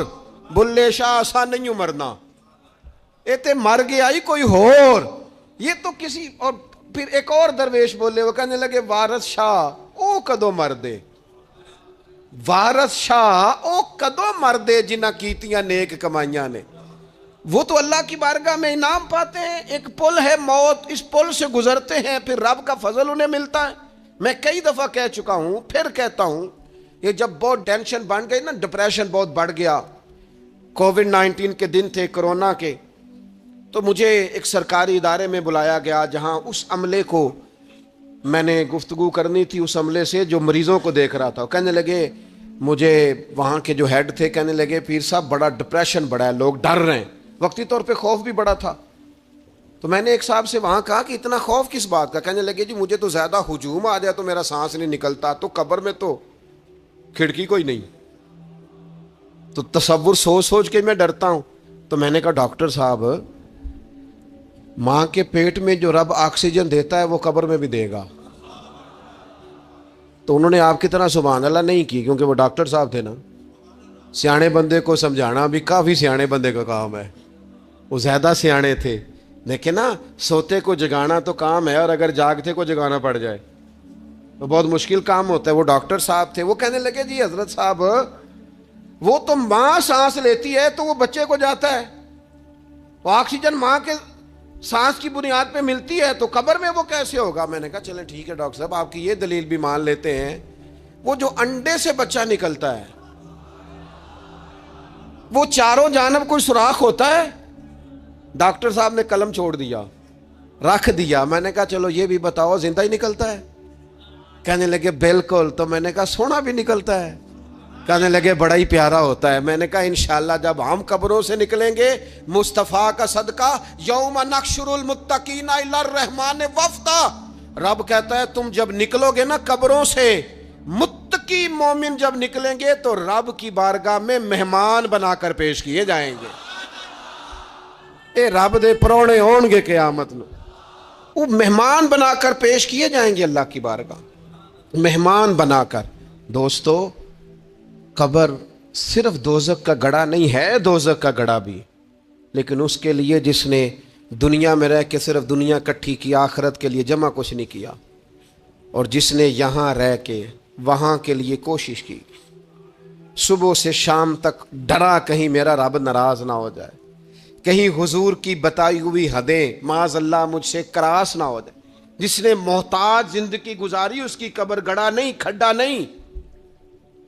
بلے شاہ آسان نہیں مرنا، اے تے مر گیا ہی کوئی ہور، یہ تو کسی اور۔ پھر ایک اور درویش بولے، وہ کہنے لگے وارث شاہ او کدو مردے، وارث شاہ او کدو مردے جنہ کیتیاں نیک کمائیاں نے۔ وہ تو اللہ کی بارگاہ میں انعام پاتے ہیں، ایک پل ہے موت، اس پل سے گزرتے ہیں، پھر رب کا فضل انہیں ملتا ہے۔ میں کئی دفعہ کہہ چکا ہوں، پھر کہتا ہوں، یہ جب بہت ٹینشن بن گئی نا، ڈپریشن بہت بڑھ گیا، کووڈ-19 کے دن تھے، کرونا کے، تو مجھے ایک سرکاری ادارے میں بلایا گیا جہاں اس عملے کو میں نے گفتگو کرنی تھی، اس عملے سے جو مریضوں کو دیکھ رہا تھا۔ کہنے لگے مجھے وہاں کے جو ہیڈ تھے، کہنے لگے پیر صاحب بڑا ڈپریشن بڑا ہے، لوگ ڈر رہے ہیں، وقتی طور پہ خوف بھی بڑا تھا۔ تو میں نے ایک صاحب سے وہاں کہا کہ اتنا خوف کس بات کا؟ کہنے لگے جی مجھے تو زیادہ ہجوم آ جائے تو میرا سانس نہیں نکلتا، تو قبر میں تو کھڑکی کوئی نہیں، تو تصور سوچ سوچ کے میں ڈرتا ہوں۔ تو میں نے کہا ڈاکٹر صاحب، ماں کے پیٹ میں جو رب آکسیجن دیتا ہے وہ قبر میں بھی دے گا۔ تو انہوں نے آپ کی طرح سبحان اللہ نہیں کی، کیونکہ وہ ڈاکٹر صاحب تھے نا، سیانے بندے کو سمجھانا بھی کافی سیانے بندے کا کام ہے، وہ زیادہ سیانے تھے، لیکن نا سوتے کو جگانا تو کام ہے، اور اگر جاگتے کو جگانا پڑ جائے تو بہت مشکل کام ہوتا ہے۔ وہ ڈاکٹر صاحب تھے، وہ کہنے لگے جی حضرت صاحب، وہ تو ماں سانس لیتی ہے تو وہ بچے کو جاتا ہے، وہ آکسیجن ماں کے سانس کی بنیاد پہ ملتی ہے، تو قبر میں وہ کیسے ہوگا؟ میں نے کہا چلیں ٹھیک ہے ڈاکٹر صاحب، آپ کی یہ دلیل بھی مان لیتے ہیں، وہ جو انڈے سے بچہ نکلتا ہے وہ چاروں جانب کوئی سوراخ ہوتا ہے؟ ڈاکٹر صاحب نے قلم چھوڑ دیا، رکھ دیا۔ میں نے کہا چلو یہ بھی بتاؤ زندہ ہی نکلتا ہے؟ کہنے لگے بالکل۔ تو میں نے کہا سونا بھی نکلتا ہے؟ کہنے لگے بڑا ہی پیارا ہوتا ہے۔ میں نے کہا انشاءاللہ جب ہم قبروں سے نکلیں گے، مصطفیٰ کا صدقہ، یوم نحشر المتقین الی الرحمن وفدا، رب کہتا ہے تم جب نکلو گے نا قبروں سے، متقی مومن جب نکلیں گے تو رب کی بارگاہ میں مہمان بنا کر پیش کیے جائیں گے۔ اے رب دے پرونے ہون گے قیامت میں، وہ مہمان بنا کر پیش کیے جائیں گے اللہ کی بارگاہ، مہمان بنا کر۔ دوستو، قبر صرف دوزخ کا گڑھا نہیں ہے، دوزخ کا گڑھا بھی، لیکن اس کے لیے جس نے دنیا میں رہ کے صرف دنیا کٹھی کی، آخرت کے لیے جمع کچھ نہیں کیا، اور جس نے یہاں رہ کے وہاں کے لیے کوشش کی، صبح سے شام تک ڈرا کہیں میرا رب ناراض نہ ہو جائے، کہیں حضور کی بتائی ہوئی حدیں معاذ اللہ مجھ سے کراس نہ ہو جائے. جس نے محتاج زندگی گزاری اس کی قبر گڑا نہیں، کھڈا نہیں،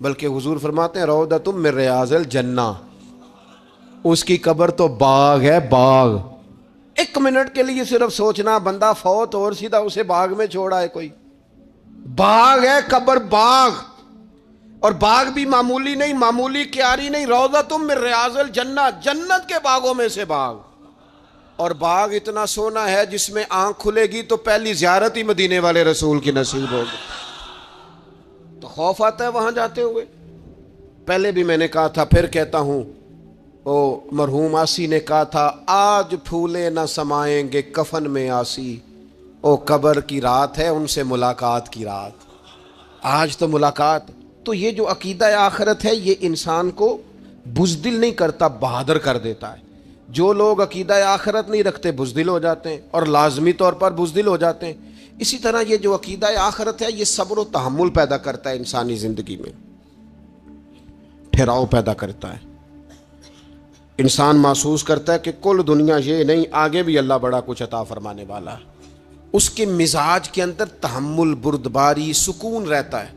بلکہ حضور فرماتے ہیں روضۃ من ریاض الجنہ، اس کی قبر تو باغ ہے، باغ. ایک منٹ کے لیے صرف سوچنا، بندہ فوت اور سیدھا اسے باغ میں چھوڑا ہے کوئی. باغ ہے قبر، باغ. اور باغ بھی معمولی نہیں، معمولی کیاری نہیں، روضۃ من ریاض الجنہ، جنت کے باغوں میں سے باغ. اور باغ اتنا سونا ہے جس میں آنکھ کھلے گی تو پہلی زیارت ہی مدینے والے رسول کی نصیب ہوگی. تو خوف آتا ہے وہاں جاتے ہوئے. پہلے بھی میں نے کہا تھا، پھر کہتا ہوں، او مرحوم آسی نے کہا تھا آج پھولے نہ سمائیں گے کفن میں آسی، او قبر کی رات ہے ان سے ملاقات کی رات. آج تو ملاقات. تو یہ جو عقیدہ آخرت ہے یہ انسان کو بزدل نہیں کرتا، بہادر کر دیتا ہے. جو لوگ عقیدہ آخرت نہیں رکھتے بزدل ہو جاتے ہیں، اور لازمی طور پر بزدل ہو جاتے ہیں. اسی طرح یہ جو عقیدہ آخرت ہے یہ صبر و تحمل پیدا کرتا ہے انسانی زندگی میں، ٹھہراؤ پیدا کرتا ہے. انسان محسوس کرتا ہے کہ کل دنیا یہ نہیں، آگے بھی اللہ بڑا کچھ عطا فرمانے والا ہے. اس کے مزاج کے اندر تحمل، بردباری، سکون رہتا ہے.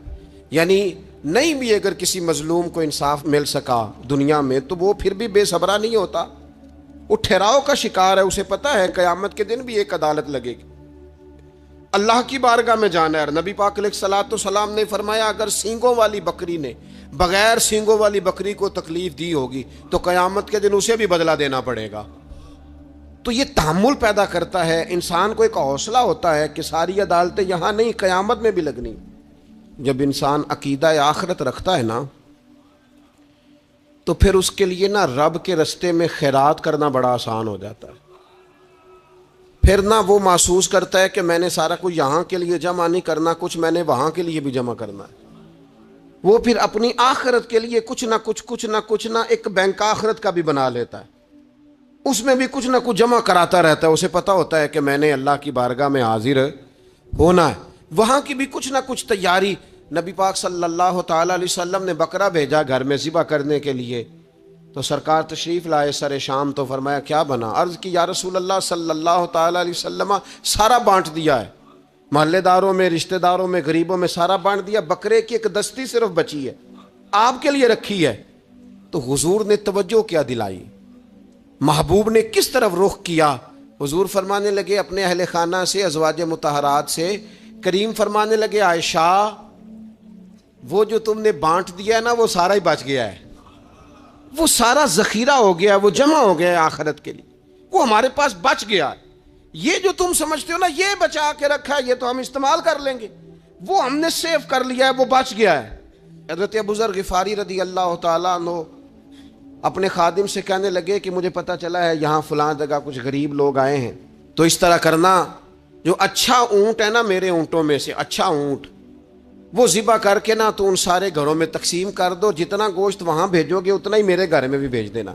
یعنی نہیں بھی اگر کسی مظلوم کو انصاف مل سکا دنیا میں تو وہ پھر بھی بے صبرا نہیں ہوتا، وہ ٹھہراؤ کا شکار ہے. اسے پتا ہے قیامت کے دن بھی ایک عدالت لگے گی، اللہ کی بارگاہ میں جانا ہے. نبی پاک علیہ الصلوۃ والسلام نے فرمایا اگر سینگوں والی بکری نے بغیر سینگوں والی بکری کو تکلیف دی ہوگی تو قیامت کے دن اسے بھی بدلہ دینا پڑے گا. تو یہ تحمل پیدا کرتا ہے انسان کو، ایک حوصلہ ہوتا ہے کہ ساری عدالتیں یہاں نہیں، قیامت میں بھی لگنی. جب انسان عقیدہ آخرت رکھتا ہے نا تو پھر اس کے لیے نا رب کے رستے میں خیرات کرنا بڑا آسان ہو جاتا ہے. پھر نہ وہ محسوس کرتا ہے کہ میں نے سارا کچھ یہاں کے لیے جمع نہیں کرنا، کچھ میں نے وہاں کے لیے بھی جمع کرنا ہے. وہ پھر اپنی آخرت کے لیے کچھ نہ ایک بینک آخرت کا بھی بنا لیتا ہے، اس میں بھی کچھ نہ کچھ جمع کراتا رہتا ہے. اسے پتا ہوتا ہے کہ میں نے اللہ کی بارگاہ میں حاضر ہونا ہے، وہاں کی بھی کچھ نہ کچھ تیاری. نبی پاک صلی اللہ تعالی علیہ وسلم نے بکرا بھیجا گھر میں ذبح کرنے کے لیے، تو سرکار تشریف لائے سر شام، تو فرمایا کیا بنا؟ عرض کی یا رسول اللہ صلی اللہ تعالی علیہ وسلم سارا بانٹ دیا ہے، محلے داروں میں، رشتہ داروں میں، غریبوں میں سارا بانٹ دیا، بکرے کی ایک دستی صرف بچی ہے آپ کے لیے رکھی ہے. تو حضور نے توجہ کیا دلائی، محبوب نے کس طرف رخ کیا؟ حضور فرمانے لگے اپنے اہل خانہ سے، ازواج مطہرات سے، کریم فرمانے لگے عائشہ وہ جو تم نے بانٹ دیا ہے نا وہ سارا ہی بچ گیا ہے، وہ سارا ذخیرہ ہو گیا، وہ جمع ہو گیا ہے آخرت کے لیے، وہ ہمارے پاس بچ گیا ہے. یہ جو تم سمجھتے ہو نا یہ بچا کے رکھا ہے، یہ تو ہم استعمال کر لیں گے، وہ ہم نے سیو کر لیا ہے، وہ بچ گیا ہے. حضرت ابو ذر غفاری رضی اللہ تعالیٰ عنہ اپنے خادم سے کہنے لگے کہ مجھے پتا چلا ہے یہاں فلاں جگہ کچھ غریب لوگ آئے ہیں، تو اس طرح کرنا جو اچھا اونٹ ہے نا میرے اونٹوں میں سے اچھا اونٹ وہ ذبح کر کے نا تو ان سارے گھروں میں تقسیم کر دو، جتنا گوشت وہاں بھیجو گے اتنا ہی میرے گھر میں بھی بھیج دینا.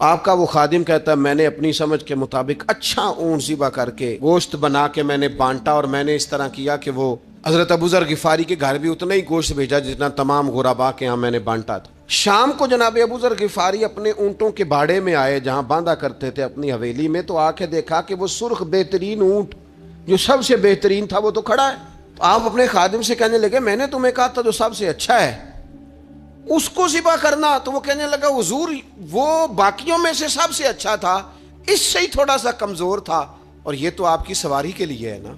آپ کا وہ خادم کہتا ہے میں نے اپنی سمجھ کے مطابق اچھا اونٹ ذبح کر کے گوشت بنا کے میں نے بانٹا، اور میں نے اس طرح کیا کہ وہ حضرت ابو ذر غفاری کے گھر بھی اتنا ہی گوشت بھیجا جتنا تمام غربا کے ہاں میں نے بانٹا تھا. شام کو جناب ابو ذر غفاری اپنے اونٹوں کے باڑے میں آئے جہاں باندھا کرتے تھے اپنی حویلی میں، تو آ کے دیکھا کہ وہ سرخ بہترین اونٹ جو سب سے بہترین تھا وہ تو کھڑا ہے. تو آپ اپنے خادم سے کہنے لگے میں نے تمہیں کہا تھا جو سب سے اچھا ہے اس کو ذبح کرنا. تو وہ کہنے لگا حضور وہ باقیوں میں سے سب سے اچھا تھا، اس سے ہی تھوڑا سا کمزور تھا، اور یہ تو آپ کی سواری کے لیے ہے نا،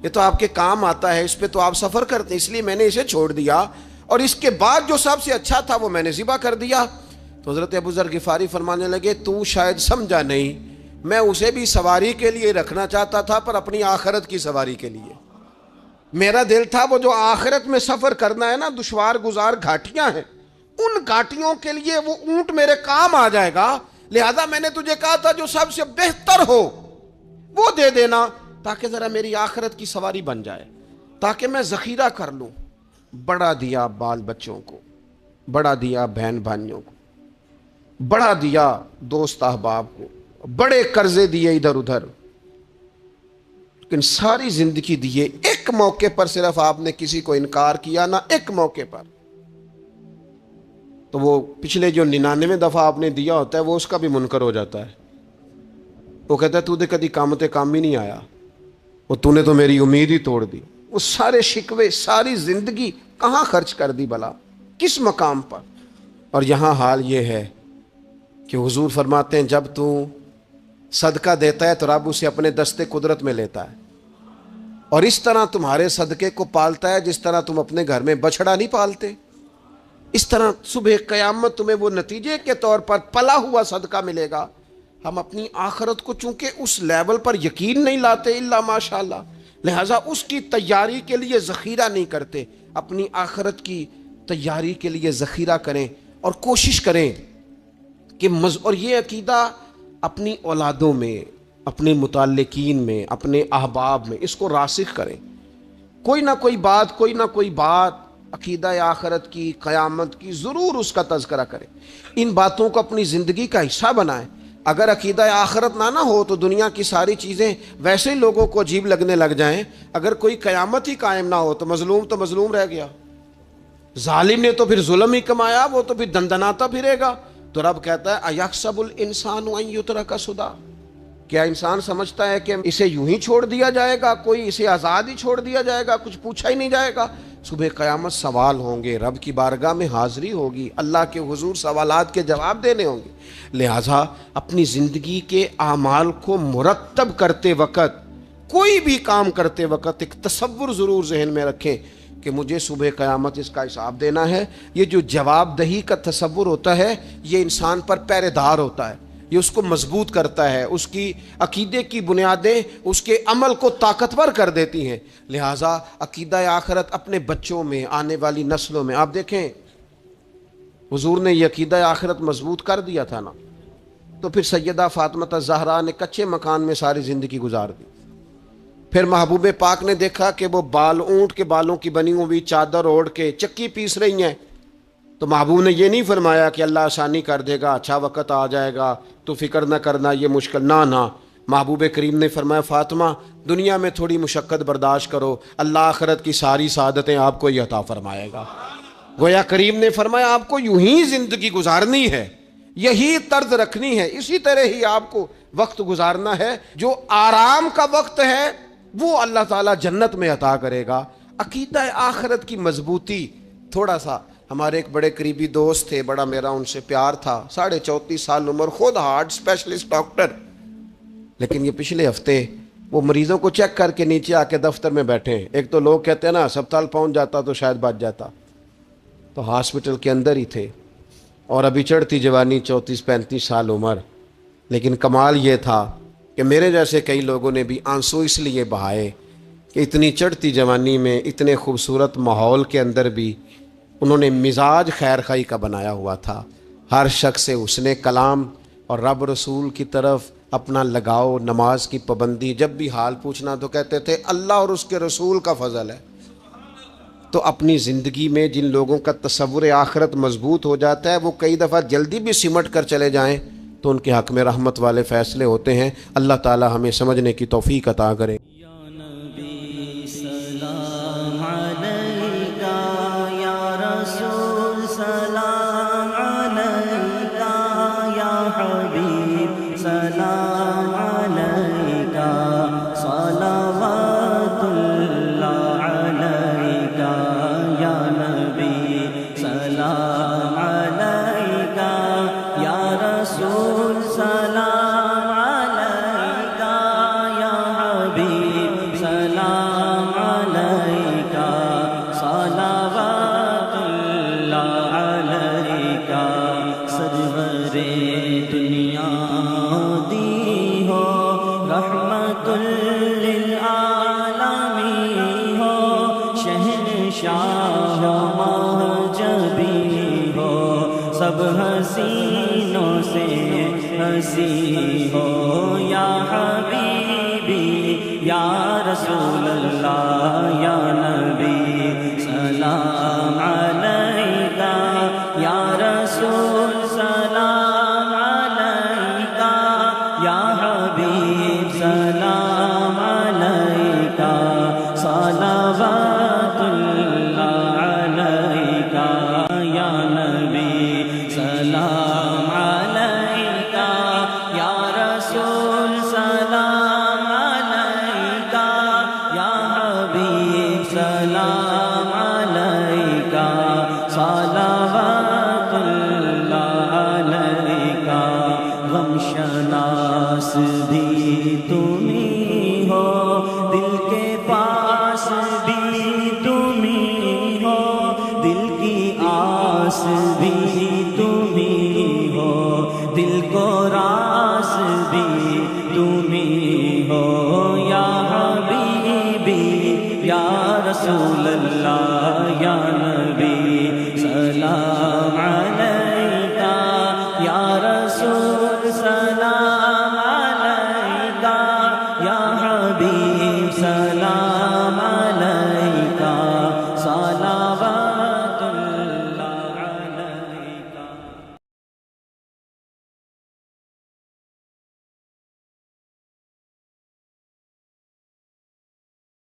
یہ تو آپ کے کام آتا ہے، اس پہ تو آپ سفر کرتے ہیں، اس لیے میں نے اسے چھوڑ دیا، اور اس کے بعد جو سب سے اچھا تھا وہ میں نے ذبح کر دیا. تو حضرت ابو ذر غفاری فرمانے لگے تو شاید سمجھا نہیں، میں اسے بھی سواری کے لیے رکھنا چاہتا تھا پر اپنی آخرت کی سواری کے لیے. میرا دل تھا وہ جو آخرت میں سفر کرنا ہے نا، دشوار گزار گھاٹیاں ہیں، ان گھاٹیوں کے لیے وہ اونٹ میرے کام آ جائے گا، لہذا میں نے تجھے کہا تھا جو سب سے بہتر ہو وہ دے دینا تاکہ ذرا میری آخرت کی سواری بن جائے، تاکہ میں ذخیرہ کر لوں. بڑا دیا بال بچوں کو، بڑا دیا بہن بھائیوں کو، بڑا دیا دوست احباب کو، بڑے قرضے دیے ادھر ادھر، لیکن ساری زندگی دیے. ایک موقع پر صرف آپ نے کسی کو انکار کیا، نہ ایک موقع پر. تو وہ پچھلے جو 99 دفعہ آپ نے دیا ہوتا ہے وہ اس کا بھی منکر ہو جاتا ہے. وہ کہتا ہے تو نے کدی کام تے کام ہی نہیں آیا, وہ تو نے تو میری امید ہی توڑ دی. وہ سارے شکوے, ساری زندگی کہاں خرچ کر دی بلا, کس مقام پر. اور یہاں حال یہ ہے کہ حضور فرماتے ہیں جب تو صدقہ دیتا ہے تو رب اسے اپنے دستے قدرت میں لیتا ہے, اور اس طرح تمہارے صدقے کو پالتا ہے جس طرح تم اپنے گھر میں بچڑا نہیں پالتے. اس طرح صبح قیامت تمہیں وہ نتیجے کے طور پر پلا ہوا صدقہ ملے گا. ہم اپنی آخرت کو چونکہ اس لیول پر یقین نہیں لاتے الا ماشاءاللہ, لہٰذا اس کی تیاری کے لیے ذخیرہ نہیں کرتے. اپنی آخرت کی تیاری کے لیے ذخیرہ کریں اور کوشش کریں کہ اور یہ عقیدہ اپنی اولادوں میں, اپنے متعلقین میں, اپنے احباب میں اس کو راسخ کریں. کوئی نہ کوئی بات عقیدہ آخرت کی, قیامت کی ضرور اس کا تذکرہ کریں. ان باتوں کو اپنی زندگی کا حصہ بنائیں. اگر عقیدہ آخرت نہ ہو تو دنیا کی ساری چیزیں ویسے ہی لوگوں کو عجیب لگنے لگ جائیں. اگر کوئی قیامت ہی قائم نہ ہو تو مظلوم رہ گیا, ظالم نے تو پھر ظلم ہی کمایا, وہ تو پھر دندناتا پھرے گا. تو رب کہتا ہے اَيَحْسَبُ الْإِنسَانُ أَن يُتْرَكَ سُدًى, کیا انسان سمجھتا ہے کہ اسے یوں ہی چھوڑ دیا جائے گا, کوئی اسے آزاد ہی چھوڑ دیا جائے گا, کچھ پوچھا ہی نہیں جائے گا. صبح قیامت سوال ہوں گے, رب کی بارگاہ میں حاضری ہوگی, اللہ کے حضور سوالات کے جواب دینے ہوں گے. لہٰذا اپنی زندگی کے اعمال کو مرتب کرتے وقت, کوئی بھی کام کرتے وقت ایک تصور ضرور ذہن میں رکھیں کہ مجھے صبح قیامت اس کا حساب دینا ہے. یہ جو جواب دہی کا تصور ہوتا ہے یہ انسان پر پہرے دار ہوتا ہے, یہ اس کو مضبوط کرتا ہے, اس کی عقیدے کی بنیادیں اس کے عمل کو طاقتور کر دیتی ہیں. لہٰذا عقیدہ آخرت اپنے بچوں میں, آنے والی نسلوں میں. آپ دیکھیں حضور نے یہ عقیدہ آخرت مضبوط کر دیا تھا نا, تو پھر سیدہ فاطمہ الزہرا نے کچے مکان میں ساری زندگی گزار دی. پھر محبوب پاک نے دیکھا کہ وہ اونٹ کے بالوں کی بنی ہوئی چادر اوڑھ کے چکی پیس رہی ہیں, تو محبوب نے یہ نہیں فرمایا کہ اللہ آسانی کر دے گا, اچھا وقت آ جائے گا, تو فکر نہ کرنا, یہ مشکل نہ. محبوب کریم نے فرمایا فاطمہ دنیا میں تھوڑی مشقت برداشت کرو, اللہ آخرت کی ساری سعادتیں آپ کو ہی عطا فرمائے گا. گویا کریم نے فرمایا آپ کو یوں ہی زندگی گزارنی ہے, یہی طرز رکھنی ہے, اسی طرح ہی آپ کو وقت گزارنا ہے. جو آرام کا وقت ہے وہ اللہ تعالیٰ جنت میں عطا کرے گا. عقیدہ آخرت کی مضبوطی. تھوڑا سا ہمارے ایک بڑے قریبی دوست تھے, بڑا میرا ان سے پیار تھا, 34.5 سال عمر, خود ہارٹ اسپیشلسٹ ڈاکٹر. لیکن یہ پچھلے ہفتے وہ مریضوں کو چیک کر کے نیچے آ کے دفتر میں بیٹھے. ایک تو لوگ کہتے ہیں نا ہسپتال پہنچ جاتا تو شاید بچ جاتا, تو ہاسپٹل کے اندر ہی تھے, اور ابھی چڑھتی جوانی, 34-35 سال عمر. لیکن کمال یہ تھا کہ میرے جیسے کئی لوگوں نے بھی آنسو اس لیے بہائے کہ اتنی چڑھتی جوانی میں, اتنے خوبصورت ماحول کے اندر بھی انہوں نے مزاج خیر خواہی کا بنایا ہوا تھا. ہر شخص سے حسن کلام اور رب رسول کی طرف اپنا لگاؤ, نماز کی پابندی. جب بھی حال پوچھنا تو کہتے تھے اللہ اور اس کے رسول کا فضل ہے. تو اپنی زندگی میں جن لوگوں کا تصور آخرت مضبوط ہو جاتا ہے وہ کئی دفعہ جلدی بھی سمٹ کر چلے جائیں تو ان کے حق میں رحمت والے فیصلے ہوتے ہیں. اللہ تعالی ہمیں سمجھنے کی توفیق عطا کرے. سب حسینوں سے ہنسی ہو یا حبیبی یا رسول اللہ یا نبی سلام علیکہ یا رسول سلام علیکہ یا حبیب سلام علیکہ صلوات اللہ علیکہ یا نبی شناس بھی تم ہی ہو، دل کے پاس بھی تم ہی ہو، دل کی آس بھی تم ہی ہو، دل کو راس بھی تم ہی